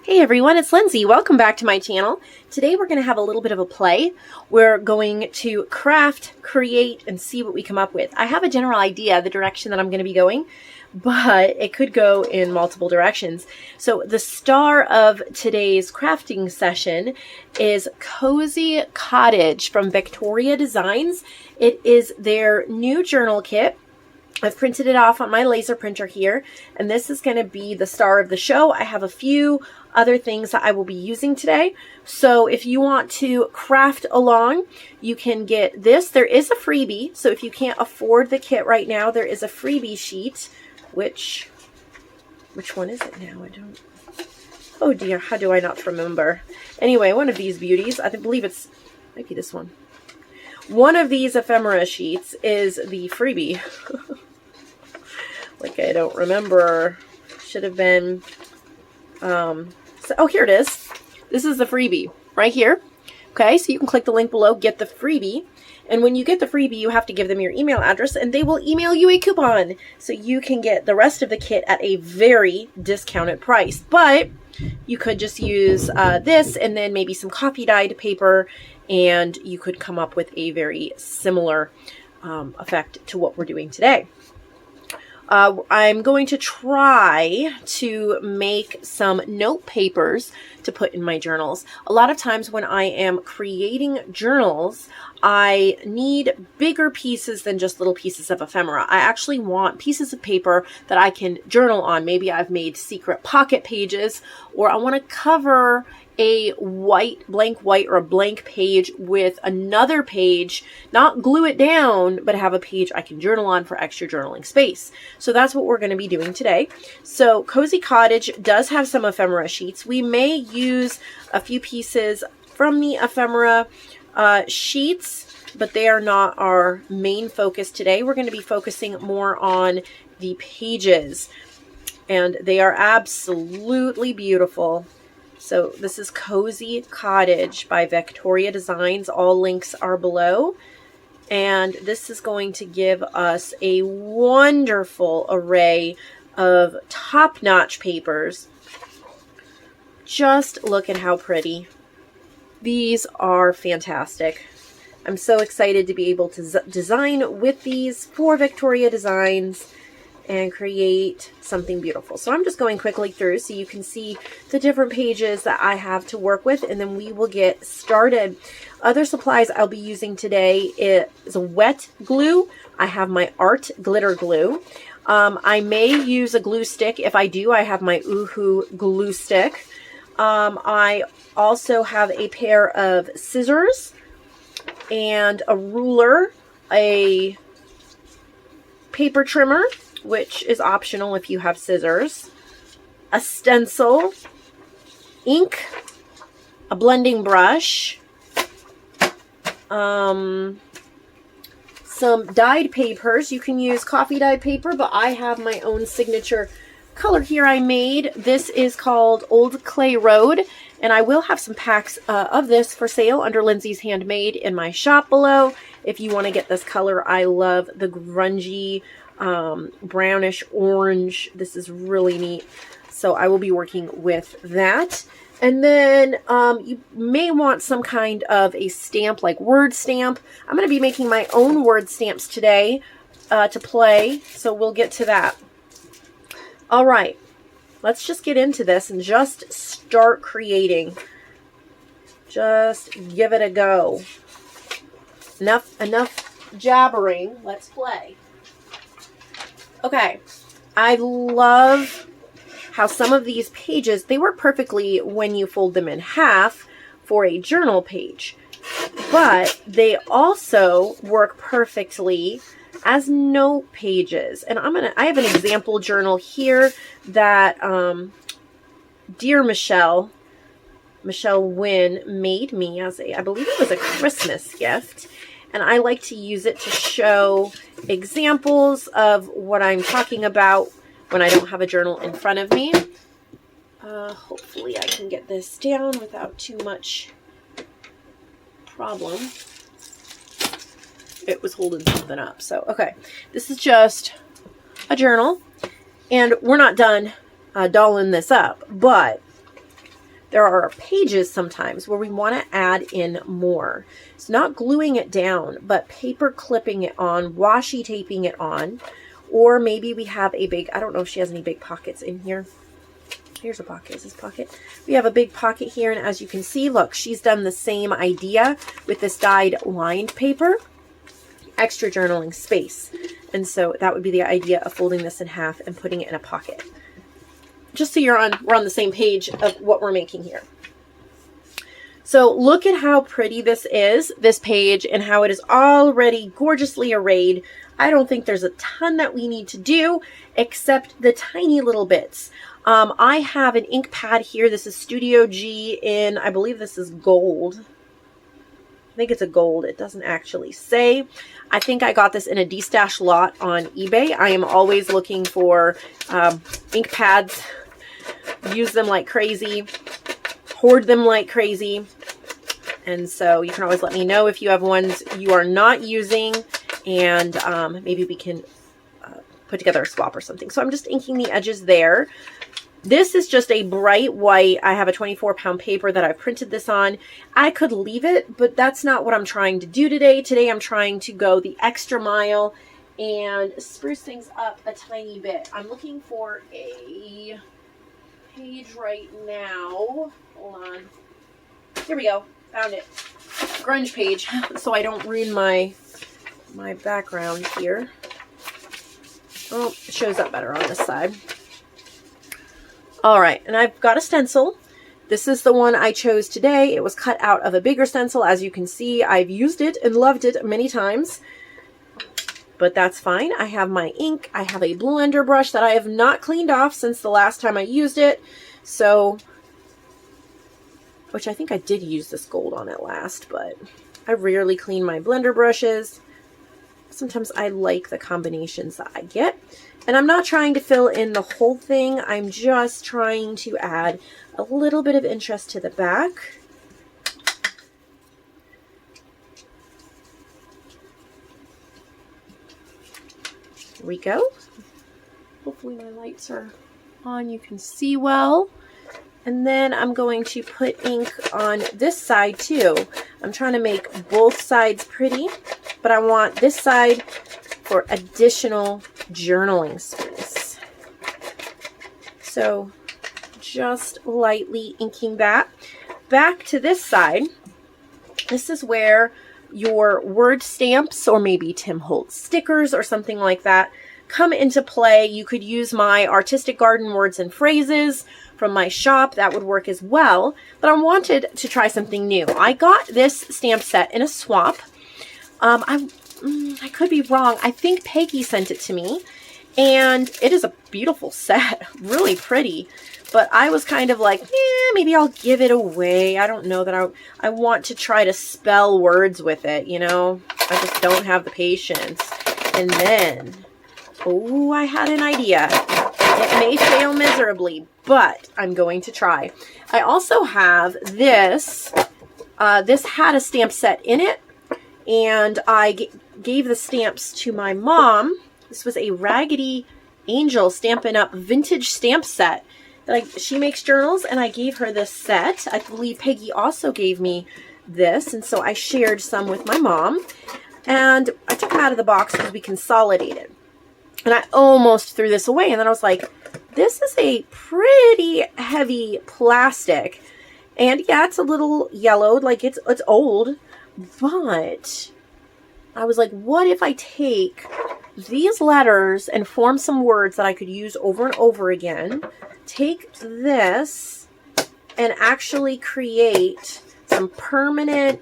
Hey everyone, it's Lindsay. Welcome back to my channel. Today we're going to have a little bit of a play. We're going to craft, create, and see what we come up with. I have a general idea, the direction that I'm going to be going, but it could go in multiple directions. So the star of today's crafting session is Cozy Cottage from VectoriaDesigns. It is their new journal kit. I've printed it off on my laser printer here, and this is going to be the star of the show. I have a few other things that I will be using today. So if you want to craft along, you can get this. There is a freebie. So if you can't afford the kit right now, there is a freebie sheet, which one is it now? I don't, oh dear, how do I not remember? Anyway, one of these beauties, I believe it's, might be this one. One of these ephemera sheets is the freebie. Like I don't remember. Should have been, oh, here it is. This is the freebie right here. Okay, so you can click the link below, get the freebie. And when you get the freebie, you have to give them your email address and they will email you a coupon. So you can get the rest of the kit at a very discounted price. But you could just use this and then maybe some coffee dyed paper, and you could come up with a very similar effect to what we're doing today. I'm going to try to make some note papers to put in my journals. A lot of times when I am creating journals, I need bigger pieces than just little pieces of ephemera. I actually want pieces of paper that I can journal on. Maybe I've made secret pocket pages, or I want to cover a blank white or a blank page with another page, not glue it down, but have a page I can journal on for extra journaling space. So that's what we're going to be doing today. So Cozy Cottage does have some ephemera sheets. We may use a few pieces from the ephemera sheets, but they are not our main focus today. We're going to be focusing more on the pages, and they are absolutely beautiful. So this is Cozy Cottage by VectoriaDesigns. All links are below. And this is going to give us a wonderful array of top-notch papers. Just look at how pretty. These are fantastic. I'm so excited to be able to design with these for VectoriaDesigns and create something beautiful. So I'm just going quickly through so you can see the different pages that I have to work with, and then we will get started. Other supplies I'll be using today is a wet glue. I have my art glitter glue. I may use a glue stick. If I do, I have my Oohoo glue stick. I also have a pair of scissors and a ruler, a paper trimmer, which is optional if you have scissors, a stencil, ink, a blending brush, some dyed papers. You can use coffee dyed paper, but I have my own signature color here I made. This is called Old Clay Road, and I will have some packs of this for sale under Lindsay's Handmade in my shop below. If you want to get this color, I love the grungy brownish orange. This is really neat. So I will be working with that. And then you may want some kind of a stamp, like word stamp. I'm going to be making my own word stamps today to play. So we'll get to that. All right. Let's just get into this and just start creating. Just give it a go. Enough jabbering. Let's play. Okay, I love how some of these pages, they work perfectly when you fold them in half for a journal page, but they also work perfectly as note pages. And I have an example journal here that dear Michelle Wynn made me as I believe it was a Christmas gift. And I like to use it to show examples of what I'm talking about when I don't have a journal in front of me. Hopefully I can get this down without too much problem. It was holding something up. So, okay. This is just a journal. And we're not done dolling this up. But there are pages sometimes where we want to add in more. It's not gluing it down, but paper clipping it on, washi taping it on, or maybe we have a big, I don't know if she has any big pockets in here. Here's a pocket. Is this pocket? We have a big pocket here, and as you can see, look, she's done the same idea with this dyed lined paper. Extra journaling space. And so that would be the idea of folding this in half and putting it in a pocket. Just so we're on the same page of what we're making here. So look at how pretty this is, this page, and how it is already gorgeously arrayed. I don't think there's a ton that we need to do except the tiny little bits. I have an ink pad here. This is Studio G in, I believe this is gold. I think it's a gold. It doesn't actually say. I think I got this in a D-stash lot on eBay. I am always looking for ink pads. Use them like crazy. Hoard them like crazy. And so you can always let me know if you have ones you are not using. And maybe we can put together a swap or something. So I'm just inking the edges there. This is just a bright white. I have a 24-pound paper that I've printed this on. I could leave it, but that's not what I'm trying to do today. Today I'm trying to go the extra mile and spruce things up a tiny bit. I'm looking for a page right now. Hold on. Here we go. Found it. Grunge page, so I don't ruin my background here. Oh, it shows up better on this side. All right, and I've got a stencil. This is the one I chose today. It was cut out of a bigger stencil. As you can see, I've used it and loved it many times, but that's fine. I have my ink. I have a blender brush that I have not cleaned off since the last time I used it. So, which I think I did use this gold on it last, but I rarely clean my blender brushes. Sometimes I like the combinations that I get. And I'm not trying to fill in the whole thing. I'm just trying to add a little bit of interest to the back. Here we go. Hopefully my lights are on. You can see well. And then I'm going to put ink on this side too. I'm trying to make both sides pretty, but I want this side for additional journaling space. So just lightly inking that. Back to this side, this is where your word stamps or maybe Tim Holtz stickers or something like that come into play. You could use my Artistic Garden words and phrases from my shop. That would work as well. But I wanted to try something new. I got this stamp set in a swap. I could be wrong. I think Peggy sent it to me, and it is a beautiful set, really pretty, but I was kind of like, maybe I'll give it away. I don't know that I want to try to spell words with it, you know, I just don't have the patience. And then, oh, I had an idea. It may fail miserably, but I'm going to try. I also have this, this had a stamp set in it, and I gave the stamps to my mom. This was a Raggedy Angel Stampin' Up! Vintage stamp set. She makes journals, and I gave her this set. I believe Peggy also gave me this, and so I shared some with my mom. And I took them out of the box because we consolidated. And I almost threw this away, and then I was like, this is a pretty heavy plastic. And yeah, it's a little yellowed, like it's old. But I was like, what if I take these letters and form some words that I could use over and over again, take this and actually create some permanent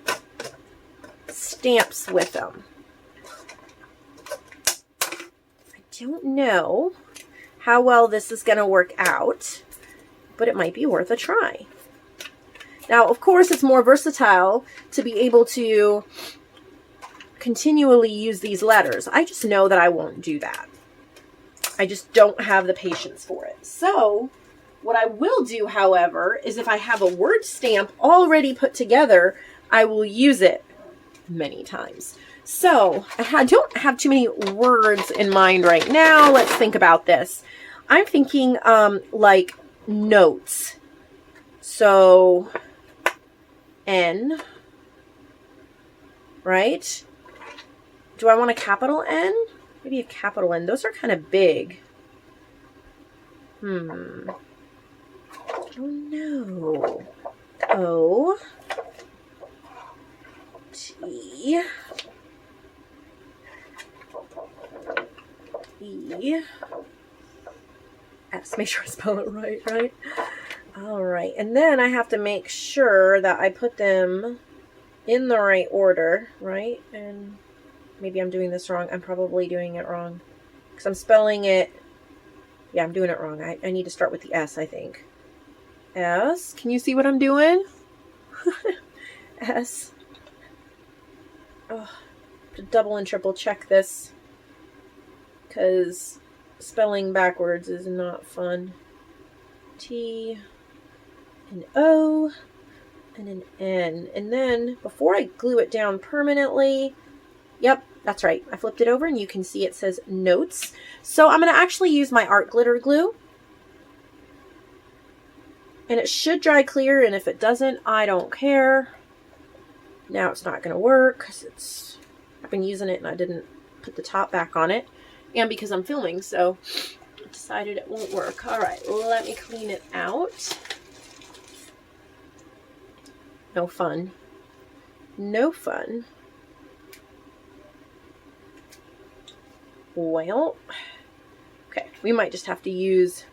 stamps with them. I don't know how well this is going to work out, but it might be worth a try. Now, of course, it's more versatile to be able to continually use these letters. I just know that I won't do that. I just don't have the patience for it. So what I will do, however, is if I have a word stamp already put together, I will use it many times. So I don't have too many words in mind right now. Let's think about this. I'm thinking like notes. So N, right? Do I want a capital N? Maybe a capital N. Those are kind of big. I don't know. O, T, E, S. Make sure I spell it right? All right. And then I have to make sure that I put them in the right order, right? And maybe I'm doing this wrong. I'm probably doing it wrong because I'm spelling it. Yeah, I'm doing it wrong. I need to start with the S, I think. S. Can you see what I'm doing? S. Oh, to double and triple check this because spelling backwards is not fun. T, an O, and an N. And then before I glue it down permanently, yep, that's right. I flipped it over and you can see it says notes. So I'm going to actually use my art glitter glue. And it should dry clear, and if it doesn't, I don't care. Now it's not going to work because I've been using it and I didn't put the top back on it. And because I'm filming, so I decided it won't work. All right, let me clean it out. No fun. No fun. Well, okay, we might just have to use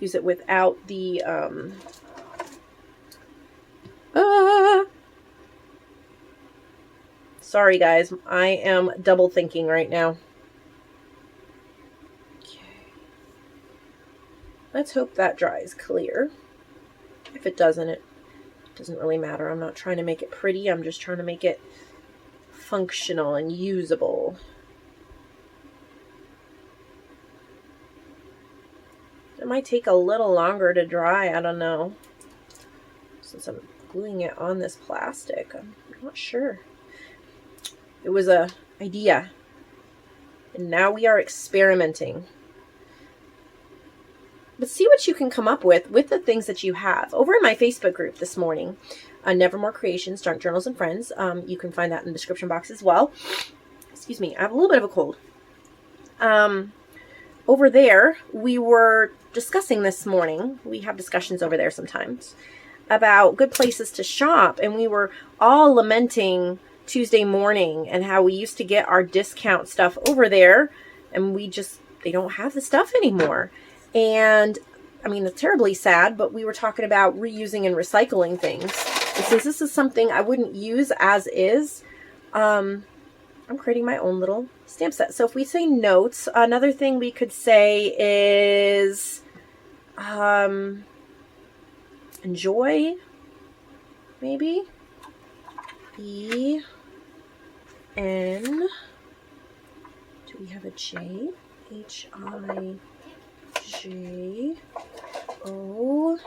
it without the sorry guys, I am double thinking right now. Okay. Let's hope that dries clear. If it doesn't, it doesn't really matter. I'm not trying to make it pretty, I'm just trying to make it functional and usable. It might take a little longer to dry, I don't know. Since I'm gluing it on this plastic, I'm not sure. It was an idea. And now we are experimenting. But see what you can come up with the things that you have. Over in my Facebook group this morning, Nevermore Creations, Junk Journals and Friends. You can find that in the description box as well. Excuse me, I have a little bit of a cold. Over there, we were discussing this morning, we have discussions over there sometimes, about good places to shop, and we were all lamenting Tuesday morning and how we used to get our discount stuff over there, and they don't have the stuff anymore. And, I mean, it's terribly sad, but we were talking about reusing and recycling things. And since this is something I wouldn't use as is, I'm creating my own little stamp set. So if we say notes, another thing we could say is enjoy, maybe. E, N, do we have a J? H, I, J, O,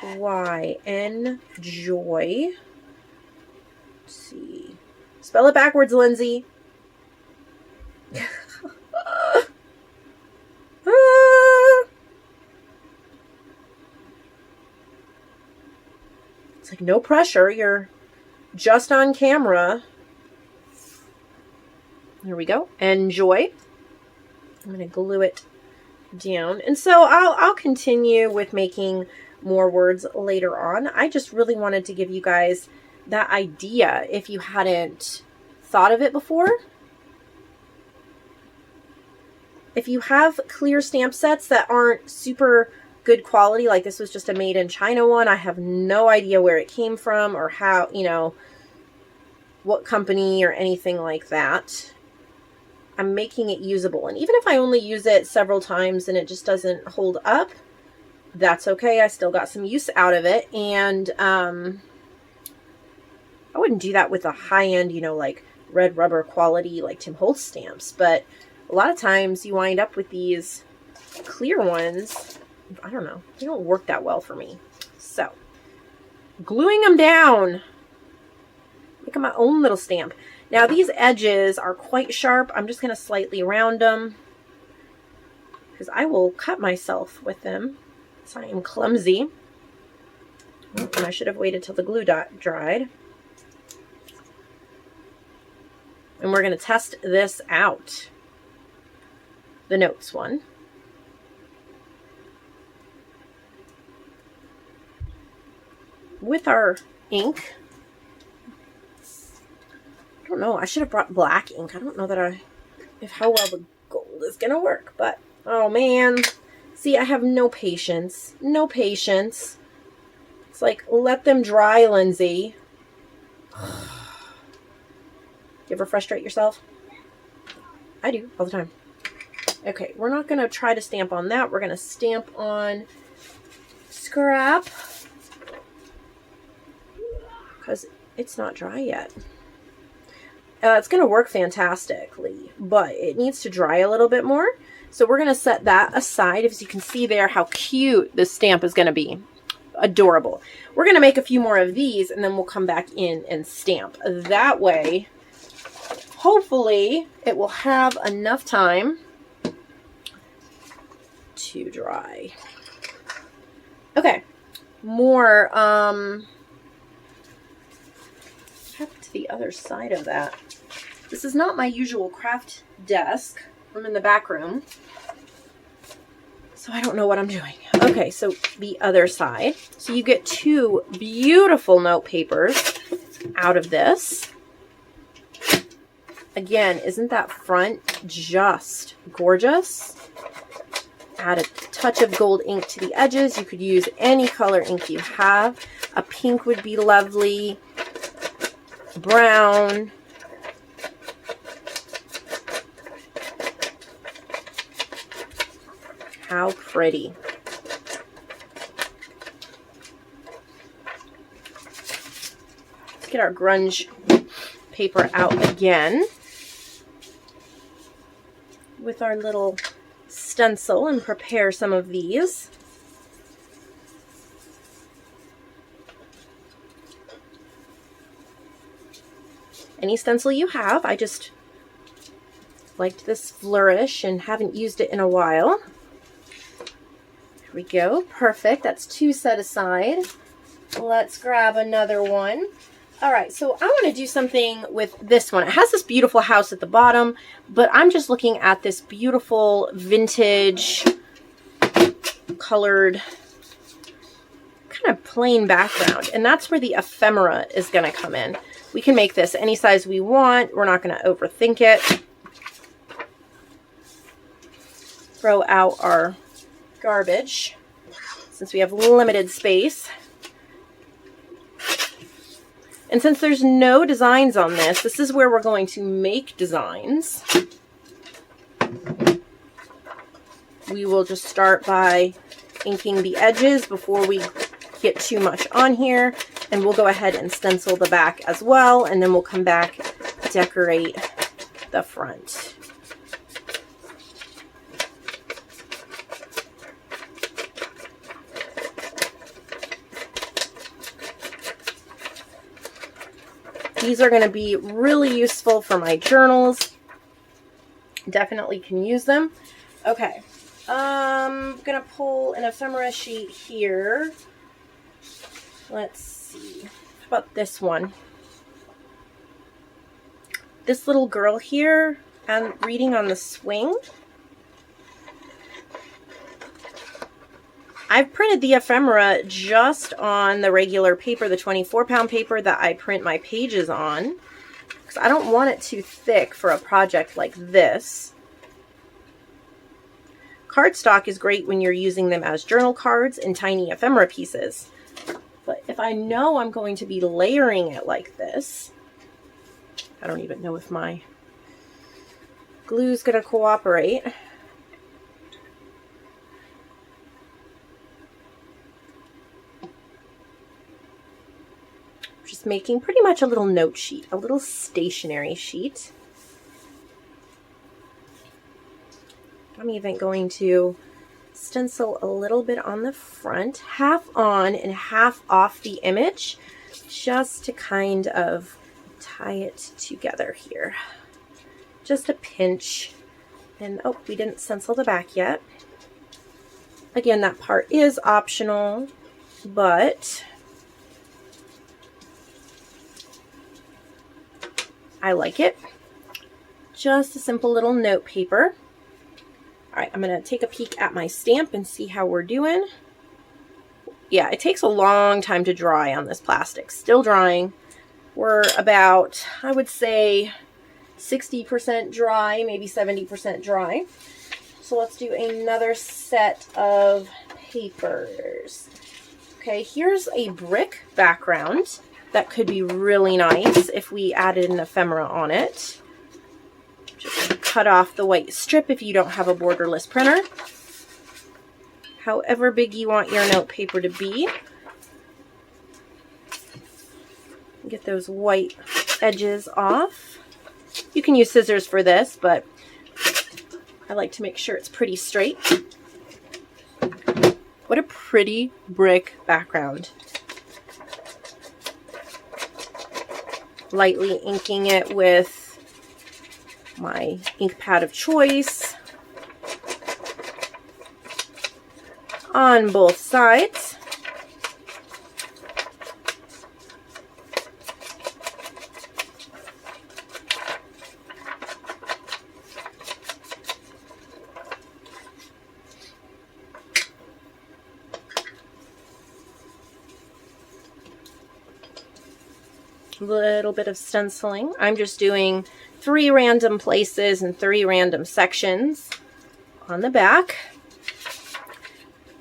Y, N, joy. Let's see. Spell it backwards, Lindsay. It's like no pressure. You're just on camera. There we go. Enjoy. I'm going to glue it down. And so I'll continue with making more words later on. I just really wanted to give you guys that idea if you hadn't thought of it before. If you have clear stamp sets that aren't super good quality, like this was just a made in China one, I have no idea where it came from or how, what company or anything like that. I'm making it usable. And even if I only use it several times and it just doesn't hold up, that's okay. I still got some use out of it. And I wouldn't do that with a high-end, like red rubber quality like Tim Holtz stamps. But a lot of times you wind up with these clear ones. I don't know. They don't work that well for me. So, gluing them down. Making my own little stamp. Now these edges are quite sharp. I'm just going to slightly round them because I will cut myself with them. So I am clumsy. And I should have waited till the glue dot dried. And we're going to test this out. The notes one. With our ink. I don't know. I should have brought black ink. I don't know that how well the gold is going to work. But, oh man. See, I have no patience. No patience. It's like, let them dry, Lindsay. You ever frustrate yourself? I do, all the time. Okay, we're not going to try to stamp on that. We're going to stamp on scrap. Because it's not dry yet. It's going to work fantastically, but it needs to dry a little bit more. So we're going to set that aside. As you can see there, how cute this stamp is going to be. Adorable. We're going to make a few more of these, and then we'll come back in and stamp. That way, hopefully, it will have enough time to dry. Okay. More, what happened to the other side of that? This is not my usual craft desk. I'm in the back room, so I don't know what I'm doing. Okay, so the other side. So you get two beautiful note papers out of this. Again, isn't that front just gorgeous? Add a touch of gold ink to the edges. You could use any color ink you have. A pink would be lovely. Brown. How pretty. Let's get our grunge paper out again with our little stencil and prepare some of these. Any stencil you have. I just liked this flourish and haven't used it in a while. There we go. Perfect. That's two set aside. Let's grab another one. All right, so I want to do something with this one. It has this beautiful house at the bottom, but I'm just looking at this beautiful vintage colored kind of plain background, and that's where the ephemera is going to come in. We can make this any size we want. We're not going to overthink it. Throw out our garbage since we have limited space. And since there's no designs on this, this is where we're going to make designs. We will just start by inking the edges before we get too much on here. And we'll go ahead and stencil the back as well. And then we'll come back, decorate the front. These are going to be really useful for my journals. Definitely can use them. Okay. I'm going to pull an ephemera sheet here. Let's see. How about this one? This little girl here, and reading on the swing. I've printed the ephemera just on the regular paper, the 24-pound paper that I print my pages on, because I don't want it too thick for a project like this. Cardstock is great when you're using them as journal cards and tiny ephemera pieces. But if I know I'm going to be layering it like this, I don't even know if my glue's going to cooperate. Just making pretty much a little note sheet, a little stationery sheet. I'm even going to stencil a little bit on the front, half on and half off the image, just to kind of tie it together here. Just a pinch. And oh, we didn't stencil the back yet. Again, that part is optional, but I like it. Just a simple little note paper. All right, I'm going to take a peek at my stamp and see how we're doing. Yeah, it takes a long time to dry on this plastic. Still drying. We're about, I would say, 60% dry, maybe 70% dry. So let's do another set of papers. Okay, here's a brick background that could be really nice if we added an ephemera on it. Just cut off the white strip if you don't have a borderless printer. However big you want your note paper to be. Get those white edges off. You can use scissors for this, but I like to make sure it's pretty straight. What a pretty brick background. Lightly inking it with my ink pad of choice on both sides. A little bit of stenciling. I'm just doing 3 random places and 3 random sections on the back.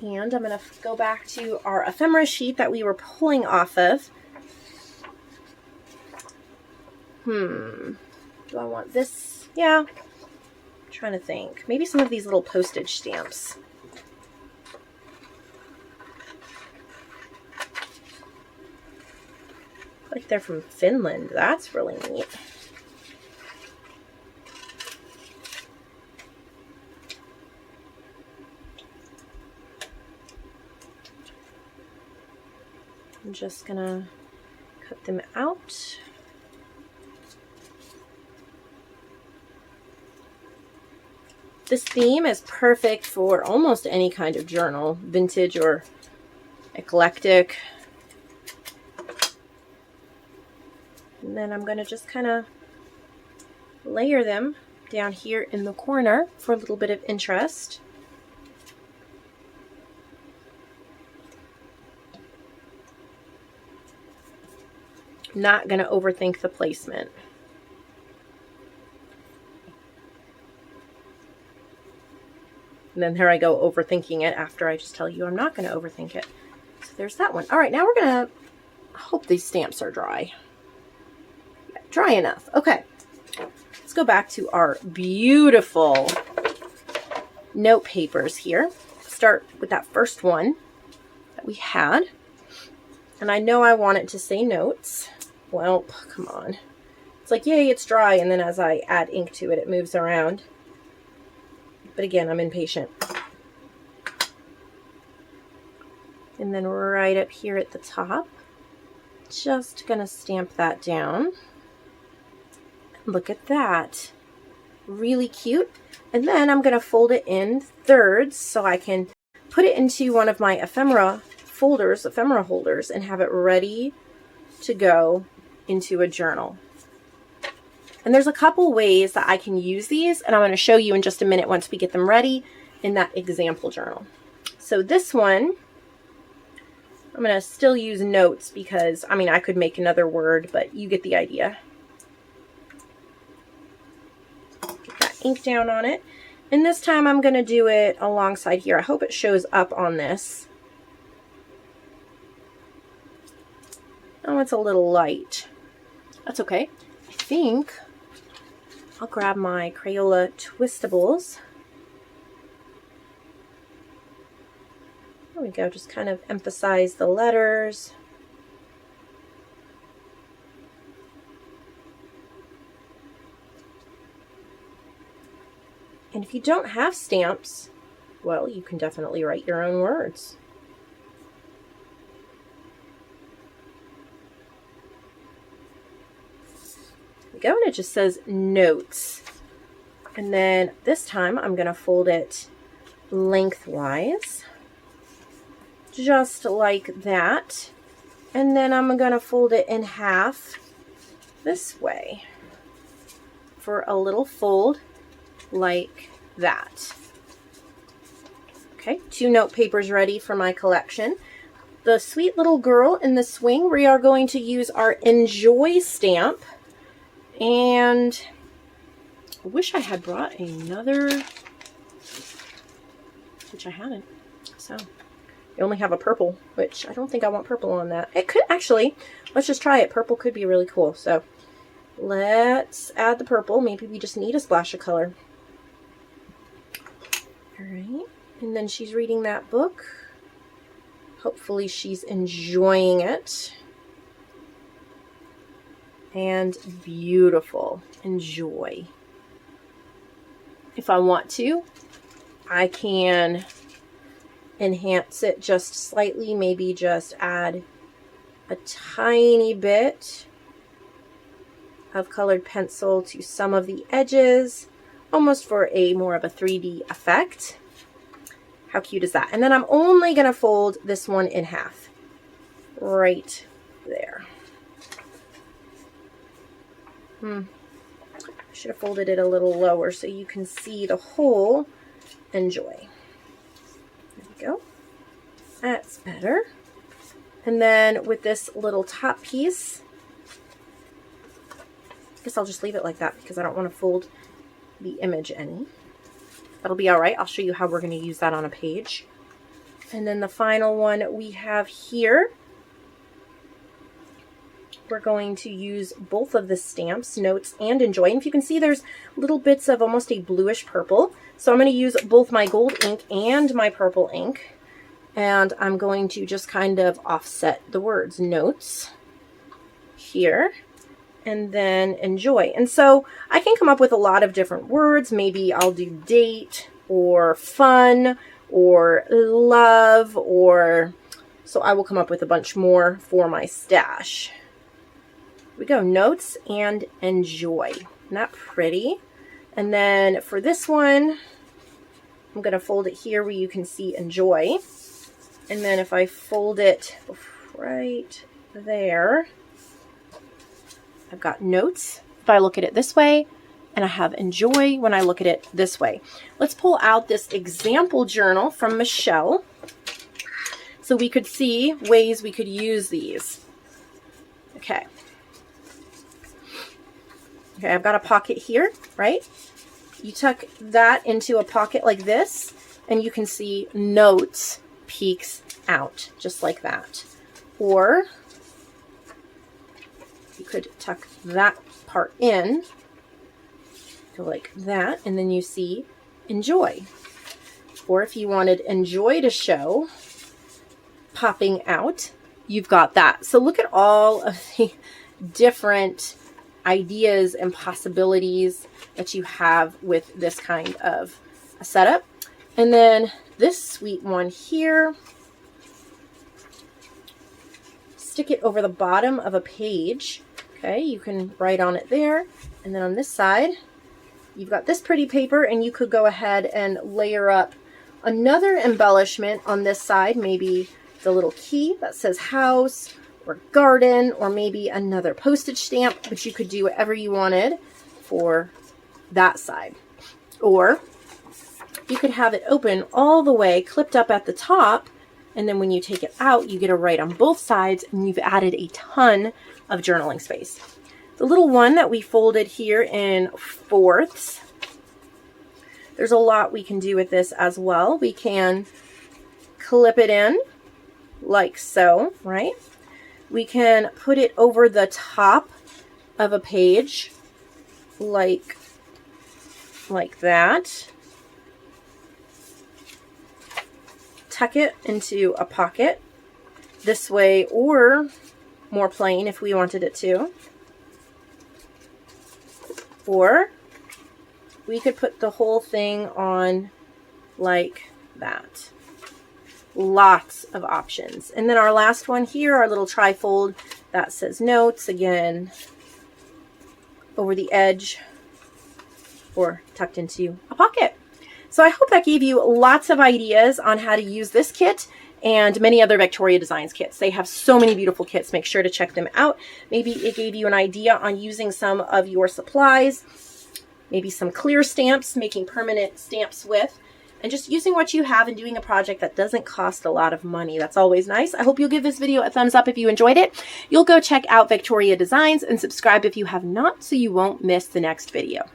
And I'm going to go back to our ephemera sheet that we were pulling off of. Do I want this? Yeah. I'm trying to think. Maybe some of these little postage stamps. Like they're from Finland. That's really neat. I'm just gonna cut them out. This theme is perfect for almost any kind of journal, vintage or eclectic. And then I'm going to just kind of layer them down here in the corner for a little bit of interest. Not going to overthink the placement. And then here I go overthinking it after I just tell you I'm not going to overthink it. So there's that one. All right, now we're going to hope these stamps are dry. Yeah, dry enough. Okay. Let's go back to our beautiful note papers here. Start with that first one that we had. And I know I want it to say notes. Well, come on. It's like, yay, it's dry. And then as I add ink to it, it moves around. But again, I'm impatient. And then right up here at the top, just gonna stamp that down. Look at that. Really cute. And then I'm gonna fold it in thirds so I can put it into one of my ephemera holders, and have it ready to go into a journal. And there's a couple ways that I can use these, and I'm going to show you in just a minute once we get them ready in that example journal. So this one, I'm going to still use notes because, I mean, I could make another word, but you get the idea. Get that ink down on it. And this time I'm going to do it alongside here. I hope it shows up on this. Oh, it's a little light. That's okay. I think I'll grab my Crayola Twistables. There we go. Just kind of emphasize the letters. And if you don't have stamps, well, you can definitely write your own words. Go, and it just says notes. And then this time I'm going to fold it lengthwise, just like that. And then I'm going to fold it in half this way. for a little fold like that. Okay, 2 note papers ready for my collection. The sweet little girl in the swing, we are going to use our Enjoy stamp. And I wish I had brought another, which I hadn't. So I only have a purple, which I don't think I want purple on that. It could actually, let's just try it. Purple could be really cool. So let's add the purple. Maybe we just need a splash of color. All right. And then she's reading that book. Hopefully she's enjoying it. And beautiful. Enjoy. If I want to, I can enhance it just slightly. Maybe just add a tiny bit of colored pencil to some of the edges, almost for a more of a 3D effect. How cute is that? And then I'm only going to fold this one in half. Right there. I should have folded it a little lower so you can see the whole Enjoy. There we go. That's better. And then with this little top piece, I guess I'll just leave it like that because I don't want to fold the image any. That'll be all right. I'll show you how we're going to use that on a page. And then the final one we have here, we're going to use both of the stamps, Notes and Enjoy. And if you can see, there's little bits of almost a bluish purple. So I'm going to use both my gold ink and my purple ink. And I'm going to just kind of offset the words Notes here. And then Enjoy. And so I can come up with a lot of different words. Maybe I'll do date or fun or love, or so I will come up with a bunch more for my stash. Here we go, Notes and Enjoy. Isn't that pretty? And then for this one, I'm going to fold it here where you can see Enjoy. And then if I fold it right there, I've got Notes if I look at it this way, and I have Enjoy when I look at it this way. Let's pull out this example journal from Michelle so we could see ways we could use these. Okay. Okay, I've got a pocket here, right? You tuck that into a pocket like this, and you can see Notes peeks out just like that. Or you could tuck that part in, go like that, and then you see Enjoy. Or if you wanted Enjoy to show popping out, you've got that. So look at all of the different ideas and possibilities that you have with this kind of a setup. And then this sweet one here, stick it over the bottom of a page. Okay, you can write on it there. And then on this side, you've got this pretty paper, and you could go ahead and layer up another embellishment on this side, maybe the little key that says house or garden, or maybe another postage stamp, but you could do whatever you wanted for that side. Or you could have it open all the way, clipped up at the top, and then when you take it out, you get to write on both sides, and you've added a ton of journaling space. The little one that we folded here in 4ths, there's a lot we can do with this as well. We can clip it in like so, right? We can put it over the top of a page like that. Tuck it into a pocket this way, or more plain if we wanted it to. Or we could put the whole thing on like that. Lots of options. And then our last one here, our little trifold that says Notes, again, over the edge or tucked into a pocket. So I hope that gave you lots of ideas on how to use this kit and many other VectoriaDesigns kits. They have so many beautiful kits. Make sure to check them out. Maybe it gave you an idea on using some of your supplies maybe some clear stamps, making permanent stamps with, and just using what you have and doing a project that doesn't cost a lot of money. That's always nice. I hope you'll give this video a thumbs up if you enjoyed it. You'll go check out Victoria Designs and subscribe if you have not so you won't miss the next video.